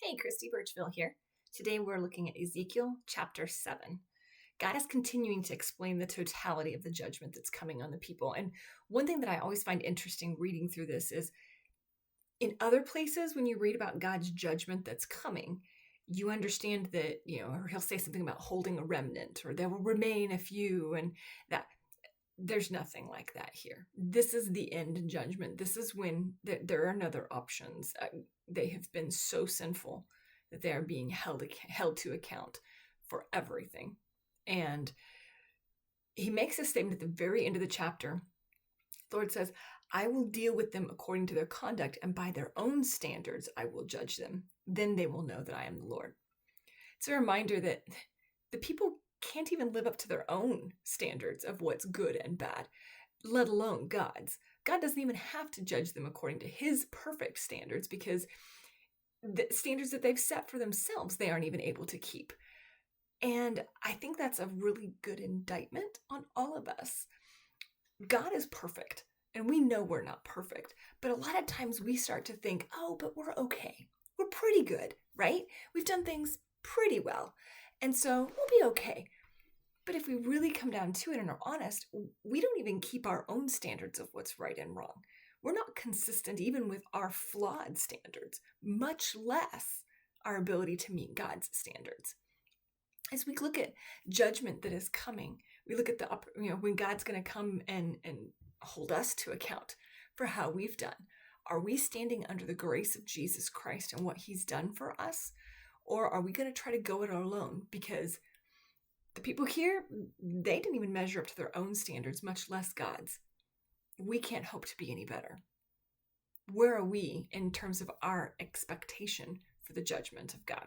Hey, Christy Birchville here. Today we're looking at Ezekiel chapter 7. God is continuing to explain the totality of the judgment that's coming on the people. And one thing that I always find interesting reading through this is in other places, when you read about God's judgment that's coming, you understand that, or he'll say something about holding a remnant, or there will remain a few, and that there's nothing like that here. This is the end judgment. This is when there are no other options. They have been so sinful that they are being held to account for everything. And he makes a statement at the very end of the chapter. The Lord says, I will deal with them according to their conduct, and by their own standards I will judge them. Then they will know that I am the Lord. It's a reminder that the people can't even live up to their own standards of what's good and bad, let alone God's. God doesn't even have to judge them according to his perfect standards, because the standards that they've set for themselves, they aren't even able to keep. And I think that's a really good indictment on all of us. God is perfect, and we know we're not perfect. But a lot of times we start to think, oh, but we're okay. We're pretty good, right? We've done things pretty well. And so we'll be okay. But if we really come down to it and are honest, we don't even keep our own standards of what's right and wrong. We're not consistent even with our flawed standards, much less our ability to meet God's standards. As we look at judgment that is coming, we look at when God's going to come and hold us to account for how we've done. Are we standing under the grace of Jesus Christ and what he's done for us? Or are we going to try to go it alone? Because the people here, they didn't even measure up to their own standards, much less God's. We can't hope to be any better. Where are we in terms of our expectation for the judgment of God?